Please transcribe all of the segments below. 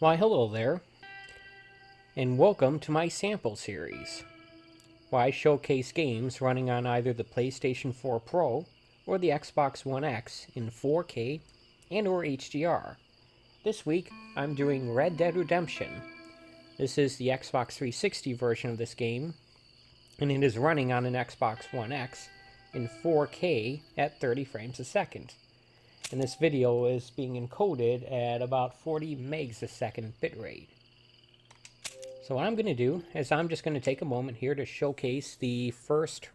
Why, hello there, and welcome to my sample series, where I showcase games running on either the PlayStation 4 Pro or the Xbox One X in 4K and or HDR. This week, I'm doing Red Dead Redemption. This is the Xbox 360 version of this game, and it is running on an Xbox One X in 4K at 30 frames a second. And this video is being encoded at about 40 megs a second bitrate. So what I'm going to do is I'm just going to take a moment here to showcase the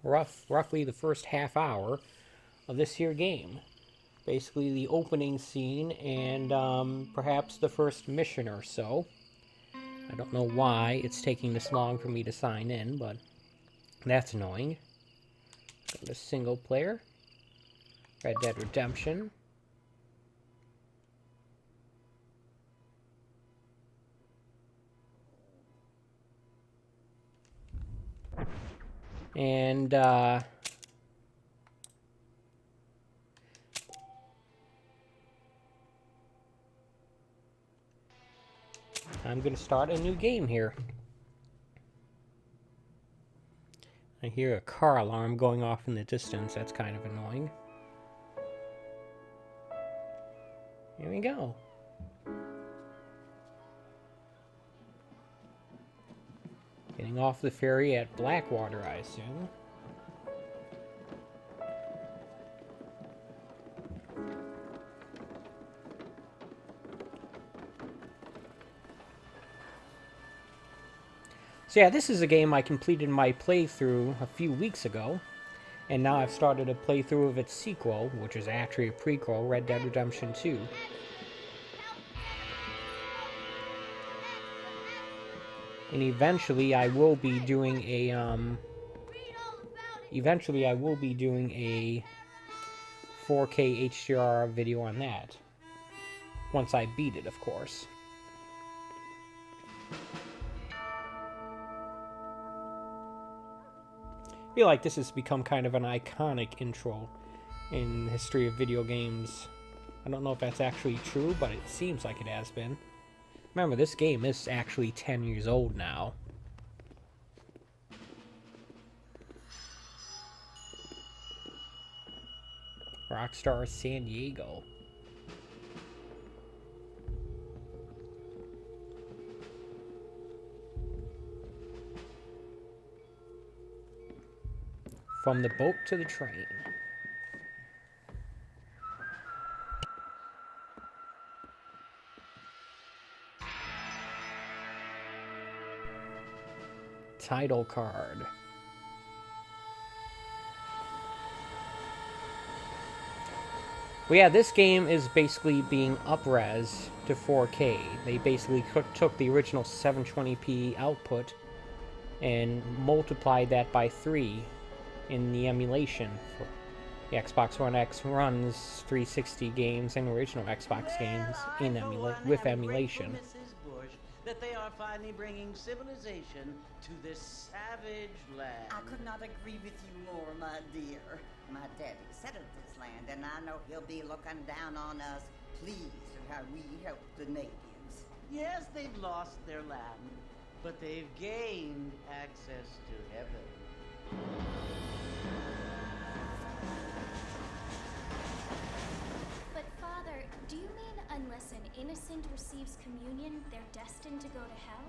roughly the first half hour of this here game. Basically the opening scene and perhaps the first mission or so. I don't know why it's taking this long for me to sign in, but that's annoying. Go to single player, Red Dead Redemption. And I'm going to start a new game here. I hear a car alarm going off in the distance. That's kind of annoying. Here we go. Getting off the ferry at Blackwater, I assume. So yeah, this is a game I completed my playthrough a few weeks ago, and now I've started a playthrough of its sequel, which is actually a prequel, Red Dead Redemption 2. And eventually I will be doing a 4K HDR video on that. Once I beat it, of course. I feel like this has become kind of an iconic intro in the history of video games. I don't know if that's actually true, but it seems like it has been. Remember, this game is actually 10 years old now. Rockstar San Diego. From the boat to the train. Title card. Well, yeah, this game is basically being up-res to 4K. They basically took the original 720p output and multiplied that by 3 in the emulation. For the Xbox One X runs 360 games and original Xbox games in with emulation. That they are finally bringing civilization to this savage land. I could not agree with you more, my dear. My daddy settled this land, and I know he'll be looking down on us, pleased at how we help the natives. Yes, they've lost their land, but they've gained access to heaven. But Father, do you mean unless an innocent receives communion, they're destined to go to hell?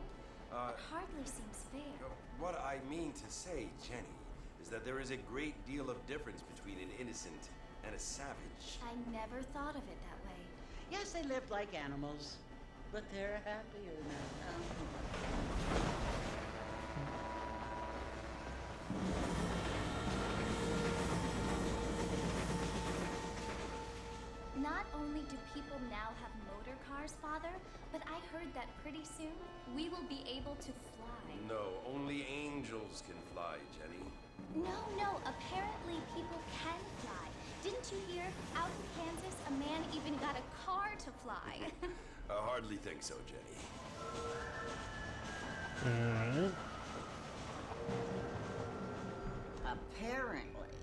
It hardly seems fair. What I mean to say, Jenny, is that there is a great deal of difference between an innocent and a savage. I never thought of it that way. Yes, they lived like animals, but they're happier now. Not only do people now have motor cars, Father, but I heard that pretty soon we will be able to fly. No, only angels can fly, Jenny. No, apparently people can fly. Didn't you hear? Out in Kansas, a man even got a car to fly. I hardly think so, Jenny. Apparently,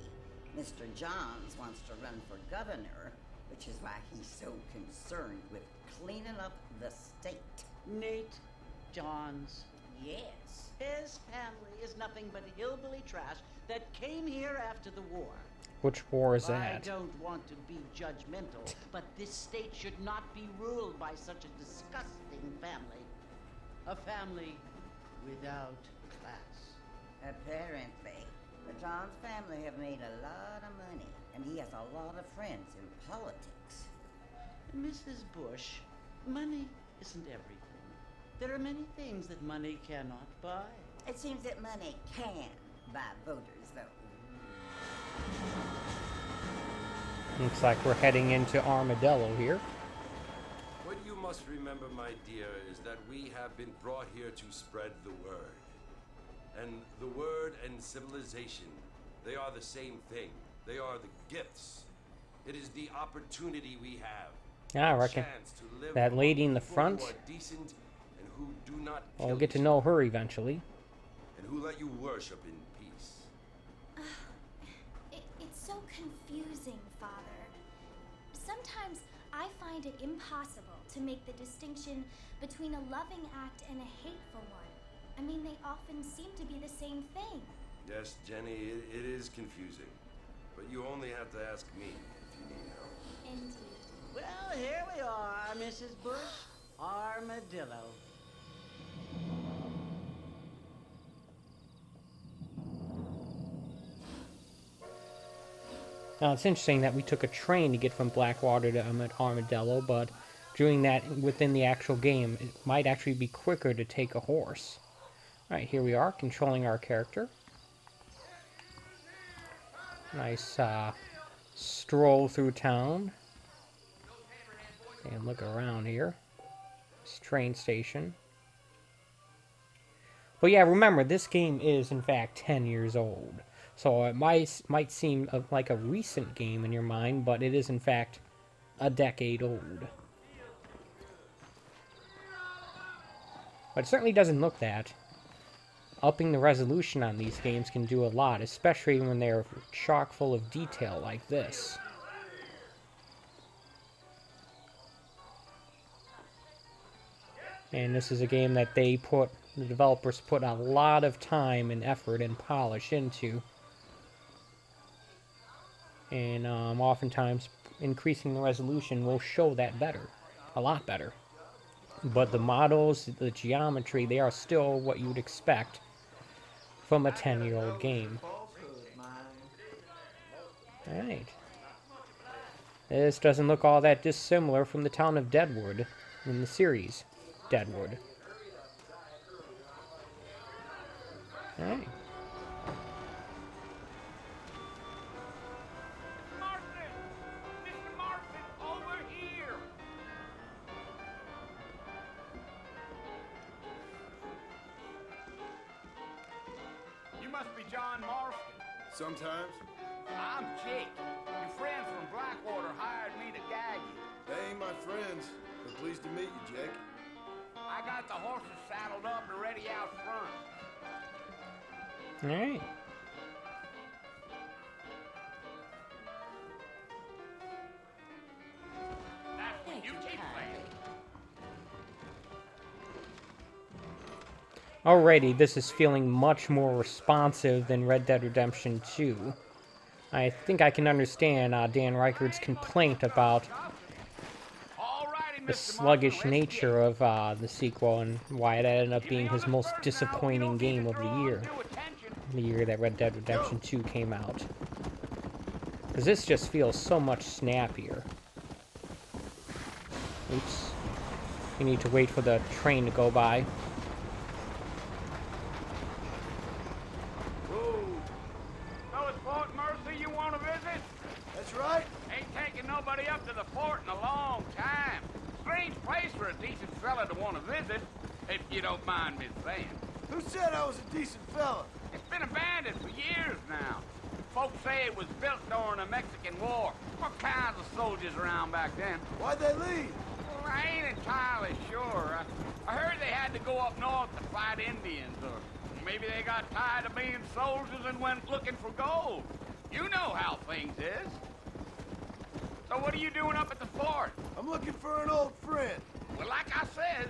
Mr. Johns wants to run for governor, which is why he's so concerned with cleaning up the state. Nate Johns. Yes. His family is nothing but hillbilly trash that came here after the war. Which war is I that? don't want to be judgmental, but this state should not be ruled by such a disgusting family. A family without class. Apparently. The Johns family have made a lot of money, and he has a lot of friends in politics. Mrs. Bush, money isn't everything. There are many things that money cannot buy. It seems that money can buy voters, though. Looks like we're heading into Armadillo here. What you must remember, my dear, is that we have been brought here to spread the word. And the word and civilization, they are the same thing. They are the gifts. It is the opportunity we have. Yeah, I reckon Chance to live that lady in the people front, who are decent and who do not we'll kill get to each know her eventually. and who let you worship in peace. It's so confusing, Father. Sometimes I find it impossible to make the distinction between a loving act and a hateful one. I mean, they often seem to be the same thing. Yes, Jenny, it is confusing. But you only have to ask me if you need help. Indeed. Well, here we are, Mrs. Bush. Armadillo. Now, it's interesting that we took a train to get from Blackwater to Armadillo, but doing that within the actual game, it might actually be quicker to take a horse. Alright, here we are, controlling our character. Nice stroll through town. And look around here. This train station. But yeah, remember, this game is in fact 10 years old. So it might seem like a recent game in your mind, but it is in fact a decade old. But it certainly doesn't look that. Upping the resolution on these games can do a lot, especially when they're chock full of detail like this. And this is a game that the developers put a lot of time and effort and polish into. And oftentimes, increasing the resolution will show that better. A lot better. But the models, the geometry, they are still what you would expect from a 10-year-old game. Alright. This doesn't look all that dissimilar from the town of Deadwood in the series Deadwood. Alright. Mr. Marston, over here! You must be John Marston. Sometimes. I'm Jake. Your friends from Blackwater hired me to guide you. They ain't my friends, but pleased to meet you, Jake. I got the horses saddled up and ready out front. Alright. That's what you keep playing. Alrighty, this is feeling much more responsive than Red Dead Redemption 2. I think I can understand Dan Reichert's complaint about the sluggish nature of the sequel and why it ended up being his most disappointing game of the year that Red Dead Redemption 2 came out. Because this just feels so much snappier. Oops. We need to wait for the train to go by. So it's Fort Mercy you want to visit? That's right. Ain't taking nobody up to the fort in a long time. Strange place for a decent fella to want to visit, if you don't mind me saying. Who said I was a decent fella? It's been abandoned for years now. Folks say it was built during the Mexican War. What kinds of soldiers around back then? Why'd they leave? Well, I ain't entirely sure. I heard they had to go up north to fight Indians, or maybe they got tired of being soldiers and went looking for gold. You know how things is. So what are you doing up at the fort? I'm looking for an old friend. Well, like I says,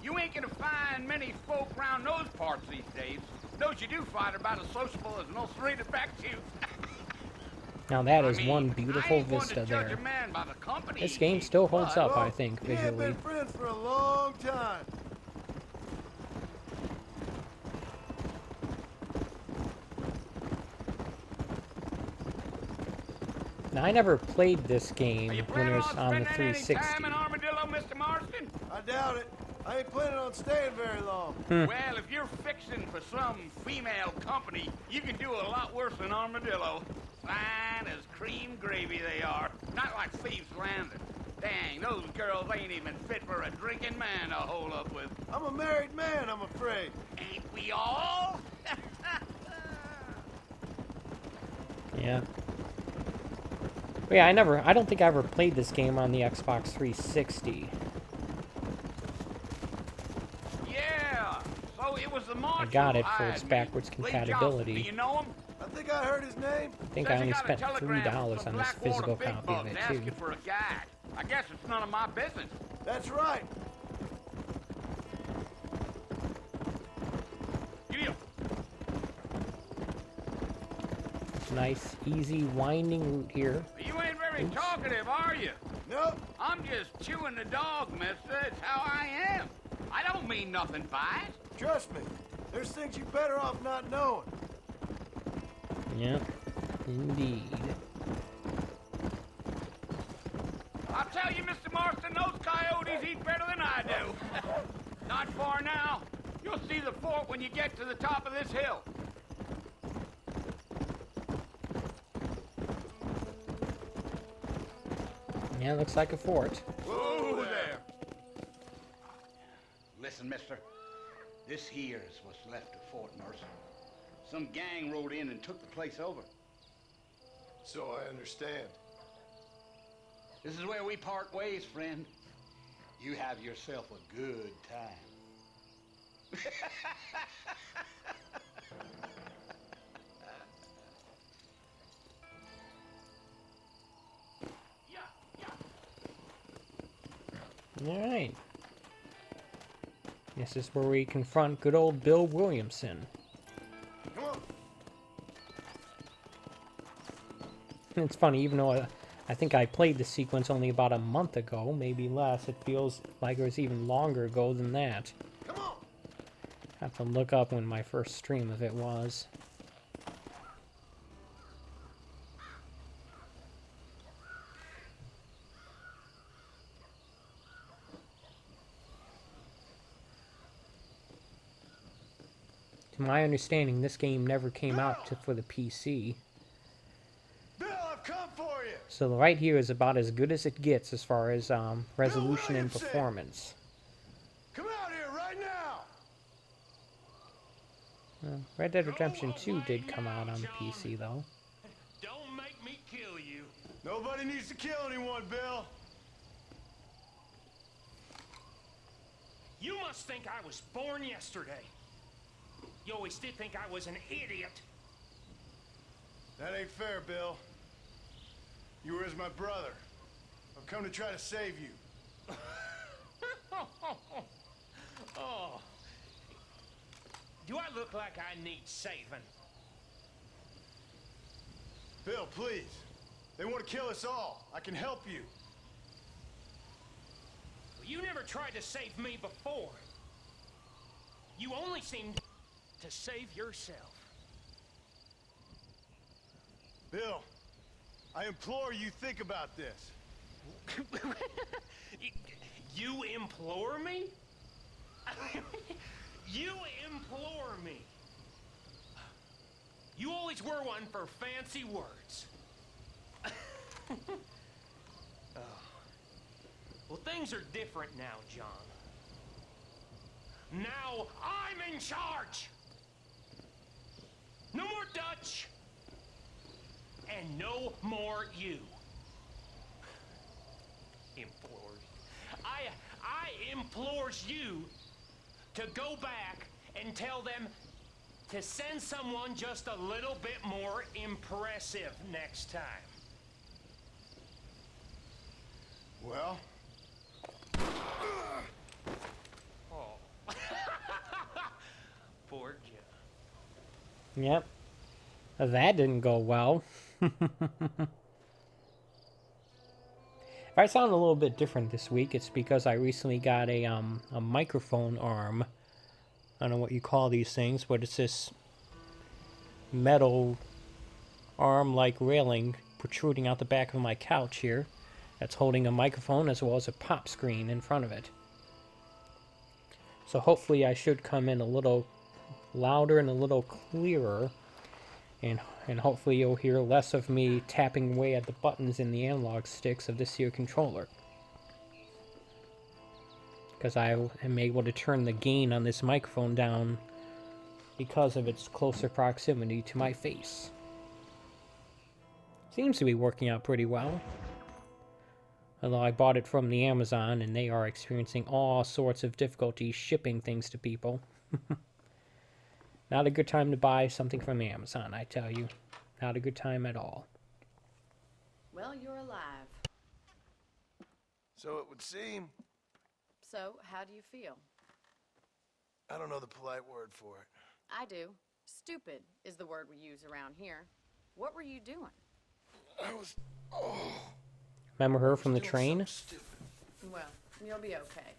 You ain't gonna find many folk round those parts these days. Those you do find are about as sociable as an ulcerated back tooth. Now that is I mean, one I beautiful ain't one to vista judge there. a man by the company This he game keeps, still holds but- up, I Well, think, we ain't visually. been friends for a long time. Now, I never played this Are game you when it planning was on on the spending any 360. time in Armadillo, Mr. Marston? I doubt it. I ain't planning on staying very long. Well, if you're fixing for some female company, you can do a lot worse than Armadillo. Fine as cream gravy they are. Not like Thieves Landing. Dang, those girls ain't even fit for a drinking man to hole up with. I'm a married man, I'm afraid. Ain't we all? Yeah. But yeah, I don't think I ever played this game on the Xbox 360. Yeah. So it was the marshal. I got it for who its hired me. backwards Lee compatibility. Johnson, do you know him? I think I heard his name. I think Says I he only got a spent telegram $3 from on this Blackwater physical Big copy of Bugs it, asking too. for a guide. I guess it's none of my business. That's right. Giddy up. Nice, easy, winding route here. You ain't very Oops. talkative, are you? Nope. I'm just chewing the dog, mister. It's how I am. I don't mean nothing by it. Trust me. There's things you better off not knowing. Yep, indeed. I'll tell you, Mr. Marston, those coyotes eat better than I do. Not far now. You'll see the fort when you get to the top of this hill. Yeah, looks like a fort. Whoa there. Listen, mister. This here is what's left of Fort Mercer. Some gang rode in and took the place over. So I understand. This is where we part ways, friend. You have yourself a good time. Alright. This is where we confront good old Bill Williamson. Come on. It's funny, even though I think I played the sequence only about a month ago, maybe less, it feels like it was even longer ago than that. Come on. I have to look up when my first stream of it was. To my understanding, this game never came out for the PC. Bill, I've come for you. So right here is about as good as it gets as far as resolution and Williamson! performance. Come out here right now. Red Dead Redemption 2 did come out on the PC though. Don't make me kill you. Nobody needs to kill anyone, Bill. You must think I was born yesterday. You always did think I was an idiot. That ain't fair, Bill. You were as my brother. I've come to try to save you. Oh. Do I look like I need saving? Bill, please. They want to kill us all. I can help you. You never tried to save me before. You only seemed to save yourself. Bill, I implore you think about this. You implore me? You implore me. You always were one for fancy words. Oh. Well, things are different now, John. Now I'm in charge. No more Dutch. And no more you. Implores. I implores you to go back and tell them to send someone just a little bit more impressive next time. Well, Oh. Yep. That didn't go well. If I sound a little bit different this week, it's because I recently got a microphone arm. I don't know what you call these things, but it's this metal arm-like railing protruding out the back of my couch here that's holding a microphone as well as a pop screen in front of it. So hopefully I should come in a little louder and a little clearer, and hopefully you'll hear less of me tapping away at the buttons in the analog sticks of this here controller. Because I am able to turn the gain on this microphone down because of its closer proximity to my face. Seems to be working out pretty well. Although I bought it from the Amazon and they are experiencing all sorts of difficulties shipping things to people. Not a good time to buy something from Amazon, I tell you. Not a good time at all. Well, you're alive. So it would seem. So, how do you feel? I don't know the polite word for it. I do. Stupid is the word we use around here. What were you doing? I was. Remember her from the doing train? something stupid. Well, you'll be okay.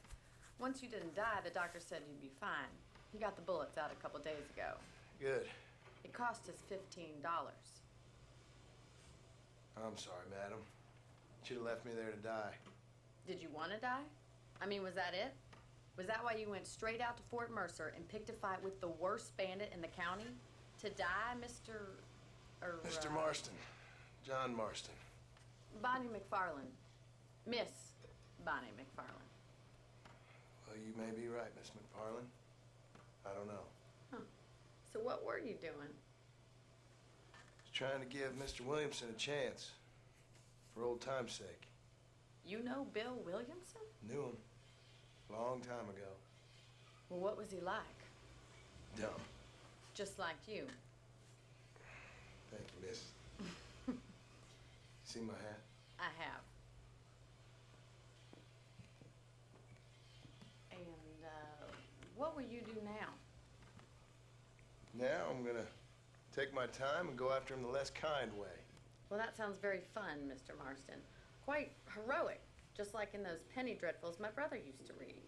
Once you didn't die, the doctor said you'd be fine. He got the bullets out a couple days ago. Good. It cost us $15. I'm sorry, madam. Should have left me there to die. Did you want to die? I mean, was that it? Was that why you went straight out to Fort Mercer and picked a fight with the worst bandit in the county? To die, Mr. Mr. Marston. John Marston. Bonnie McFarland. Miss Bonnie McFarland. Well, you may be right, Miss McFarland. I don't know. Huh. So what were you doing? Just trying to give Mr. Williamson a chance. For old time's sake. You know Bill Williamson? Knew him. Long time ago. Well, what was he like? Dumb. Just like you. Thank you, miss. See my hat? I have. And, what will you do now? Now I'm gonna take my time and go after him the less kind way. Well, that sounds very fun, Mr. Marston. Quite heroic, just like in those penny dreadfuls my brother used to read.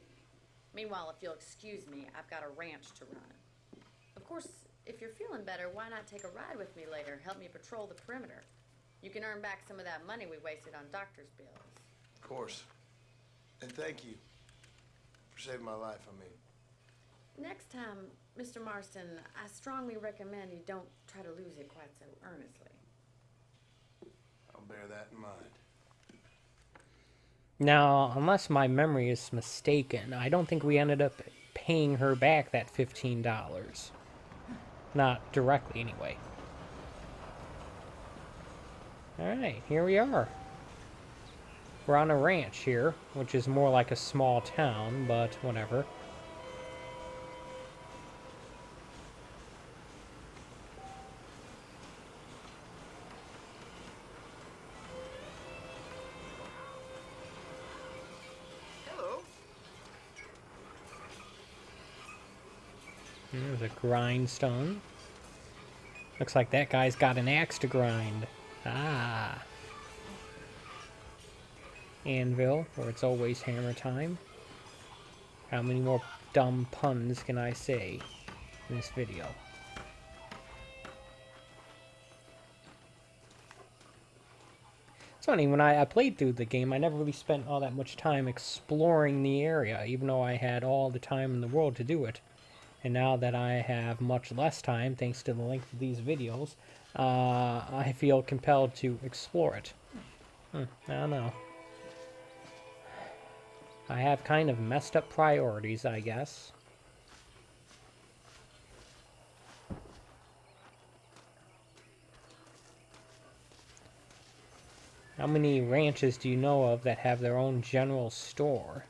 Meanwhile, if you'll excuse me, I've got a ranch to run. Of course, if you're feeling better, why not take a ride with me later? Help me patrol the perimeter. You can earn back some of that money we wasted on doctor's bills. Of course. And thank you for saving my life, I mean. Next time, Mr. Marston, I strongly recommend you don't try to lose it quite so earnestly. I'll bear that in mind. Now, unless my memory is mistaken, I don't think we ended up paying her back that $15. Not directly, anyway. Alright, here we are. We're on a ranch here, which is more like a small town, but whatever. There's a grindstone. Looks like that guy's got an axe to grind. Ah. Anvil, where it's always hammer time. How many more dumb puns can I say in this video? It's funny, when I played through the game, I never really spent all that much time exploring the area, even though I had all the time in the world to do it. And now that I have much less time, thanks to the length of these videos, I feel compelled to explore it. I don't know. I have kind of messed up priorities, I guess. How many ranches do you know of that have their own general store?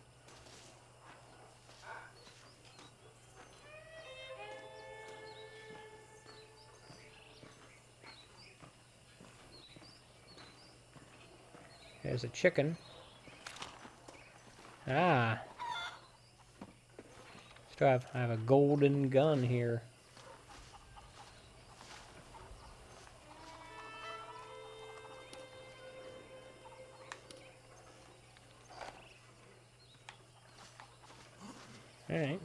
There's a chicken. Ah. Still I have a golden gun here. Alright.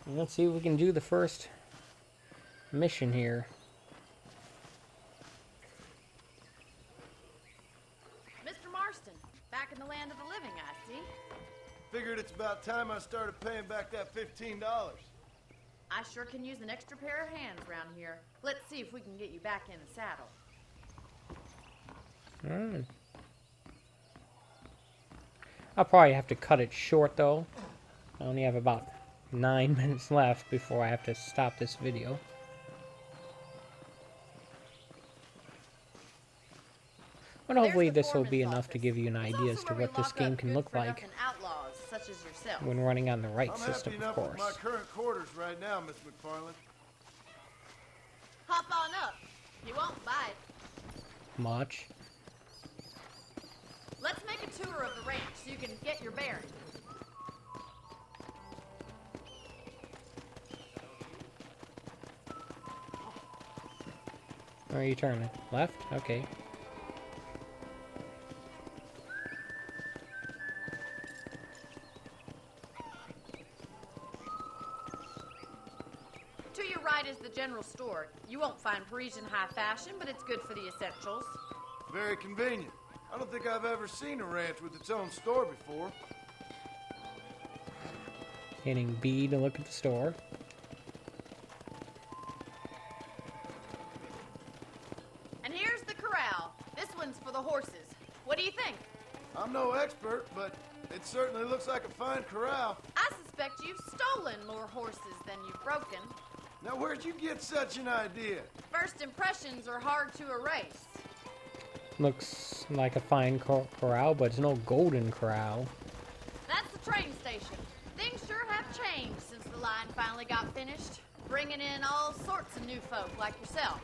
Let's see if we can do the first mission here. Mr. Marston, back in the land of the living, I see. Figured it's about time I started paying back that $15. I sure can use an extra pair of hands around here. Let's see if we can get you back in the saddle. Alright. I'll probably have to cut it short though. I only have about 9 minutes left before I have to stop this video. But hopefully this will be enough to give you an idea as to what this game can look like Outlaws such as yourself. when running on the right I'm system, happy of enough with course. my current quarters right now, Miss McFarland. Hop on up. You won't bite. Much. Let's make a tour of the ranch so you can get your bearings. Where are you turning? Left? Okay. To your right is the general store. You won't find Parisian high fashion, but it's good for the essentials. Very convenient. I don't think I've ever seen a ranch with its own store before. Hitting B to look at the store. And here's the corral. This one's for the horses. What do you think? I'm no expert, but it certainly looks like a fine corral. I suspect you've stolen more horses than you've broken. Now, where'd you get such an idea? First impressions are hard to erase. Looks like a fine corral, but it's no golden corral. That's the train station. Things sure have changed since the line finally got finished, bringing in all sorts of new folk like yourself.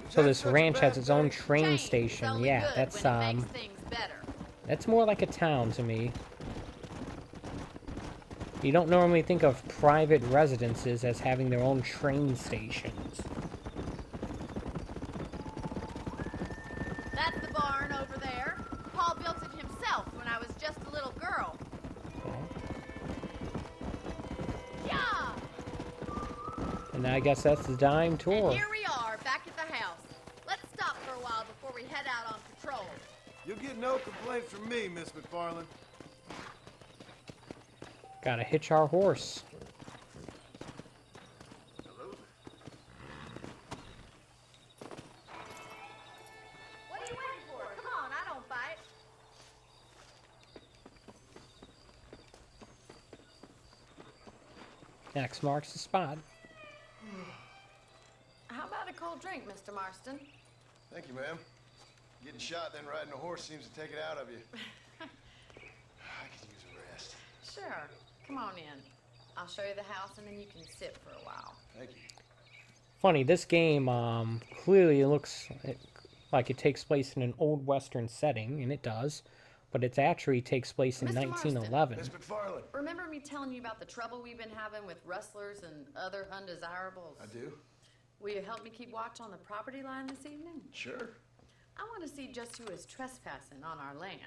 Is So that this such a ranch bad has its own thing? train Change is station. only Yeah, good that's when it makes things better. that's more like a town to me. You don't normally think of private residences as having their own train stations. That's the barn over there. Paul built it himself when I was just a little girl. Yeah! And I guess that's the dime tour. And here we are, back at the house. Let's stop for a while before we head out on patrol. You'll get no complaints from me, Miss McFarland. Gotta hitch our horse. What are you waiting for? Come on, I don't fight. X marks the spot. How about a cold drink, Mr. Marston? Thank you, ma'am. Getting shot, then riding a horse seems to take it out of you. I could use a rest. Sure. Come on in. I'll show you the house and then you can sit for a while. Thank you. Funny, this game clearly looks like it takes place in an old western setting, and it does, but it actually takes place in Mr. Marston. 1911. Miss McFarland. Remember me telling you about the trouble we've been having with rustlers and other undesirables? I do? Will you help me keep watch on the property line this evening? Sure. I want to see just who is trespassing on our land.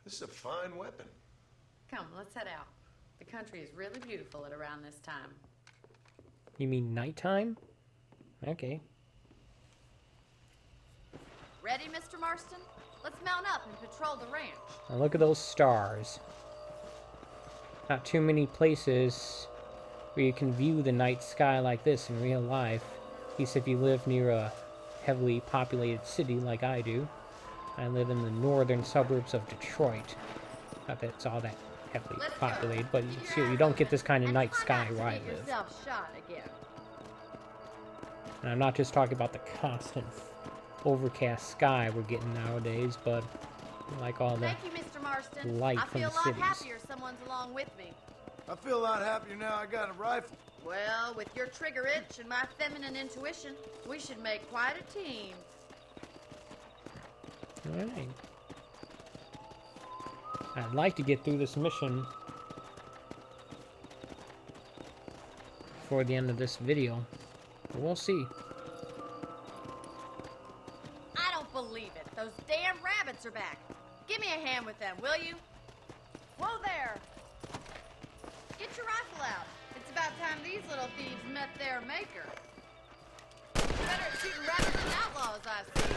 This is a fine weapon. Come, let's head out. The country is really beautiful at around this time. You mean nighttime? Okay. Ready, Mr. Marston? Let's mount up and patrol the ranch. Now look at those stars. Not too many places where you can view the night sky like this in real life. At least if you live near a heavily populated city like I do. I live in the northern suburbs of Detroit. Not that it's all that heavily populated, but you don't get this kind of night sky where I live. Yourself shot again. And I'm not just talking about the constant overcast sky we're getting nowadays, but like all the Thank you, Mr. Marston. light I from feel the a lot cities. happier someone's along with me. I feel a lot happier now I got a rifle. Well, with your trigger itch and my feminine intuition, we should make quite a team. Alright. I'd like to get through this mission before the end of this video, but we'll see. I don't believe it. Those damn rabbits are back. Give me a hand with them, will you? Whoa there! Get your rifle out. It's about time these little thieves met their maker. Better at shooting rabbits than outlaws, I see.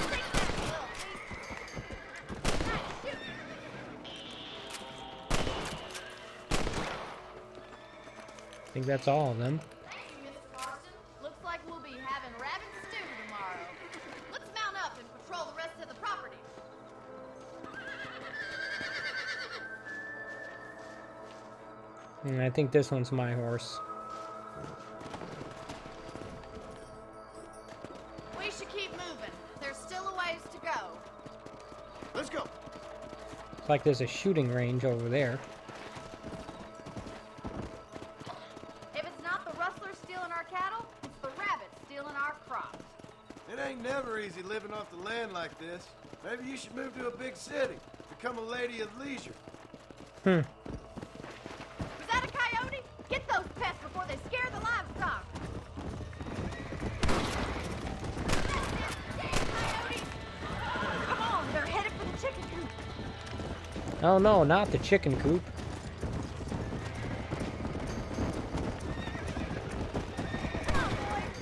Take that, little thief. Nice shooting. I think that's all of them. Thank you, Mr. Marston. Looks like we'll be having rabbit stew tomorrow. Let's mount up and patrol the rest of the property. I think this one's my horse. We should keep moving. There's still a ways to go. Let's go. It's like there's a shooting range over there. If it's not the rustlers stealing our cattle, it's the rabbits stealing our crops. It ain't never easy living off the land like this. Maybe you should move to a big city. Become a lady of leisure. Was that a coyote? Get those pests before they scare the livestock. Damn coyotes! Come on, they're headed for the chicken coop. Oh no, not the chicken coop. Come on, boys.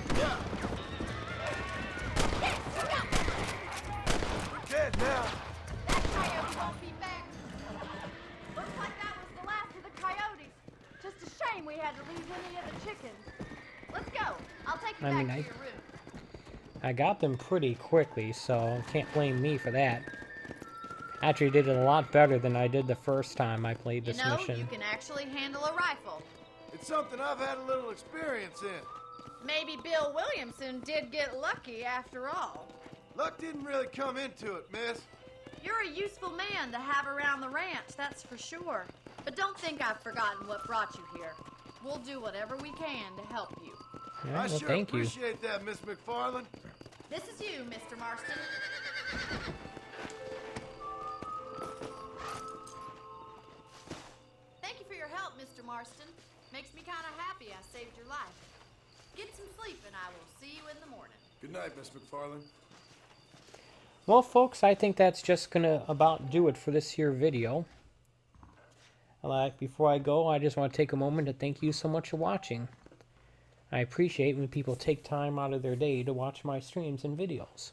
Yes, shoot up. We're dead now. That coyote won't be back. Looks like that was the last of the coyotes. Just a shame we had to leave any of the chickens. Let's go. I'll take you I back mean, to your room. I got them pretty quickly, so can't blame me for that. Actually did it a lot better than I did the first time I played this You know, mission. you can actually handle a rifle. It's something I've had a little experience in. Maybe Bill Williamson did get lucky after all. Luck didn't really come into it, miss. You're a useful man to have around the ranch, that's for sure. But don't think I've forgotten what brought you here. We'll do whatever we can to help you. Yeah, I well, sure thank you. appreciate that, Miss McFarland. This is you, Mr. Marston. Thank you for your help, Mr. Marston. Makes me kind of happy I saved your life. Get some sleep and I will see you in the morning. Good night, Miss McFarland. Well, folks, I think that's just gonna about do it for this here video. Before I go, I just want to take a moment to thank you so much for watching. I appreciate when people take time out of their day to watch my streams and videos.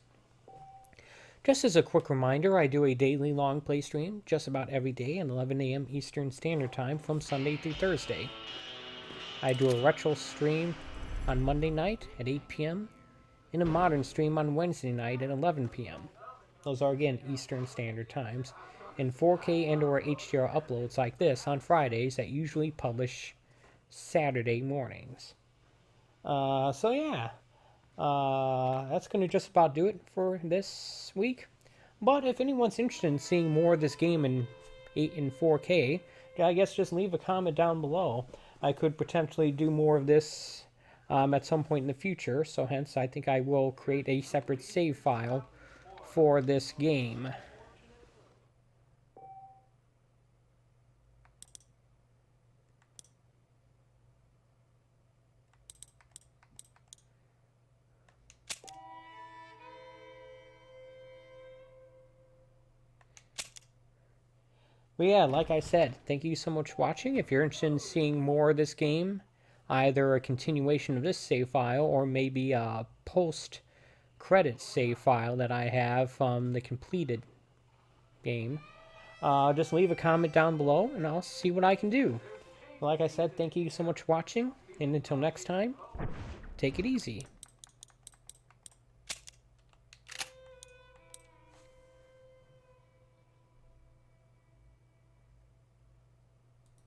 Just as a quick reminder, I do a daily long play stream just about every day at 11 a.m. Eastern Standard Time from Sunday through Thursday. I do a retro stream on Monday night at 8 p.m. and a modern stream on Wednesday night at 11 p.m. Those are, again, Eastern Standard Times. And 4K and or HDR uploads like this on Fridays that usually publish Saturday mornings. So yeah, that's going to just about do it for this week. But if anyone's interested in seeing more of this game in 4K, I guess just leave a comment down below. I could potentially do more of this at some point in the future, so hence I think I will create a separate save file for this game. But yeah, like I said, thank you so much for watching. If you're interested in seeing more of this game, either a continuation of this save file or maybe a post-credits save file that I have from the completed game, just leave a comment down below and I'll see what I can do. Like I said, thank you so much for watching, and until next time, take it easy.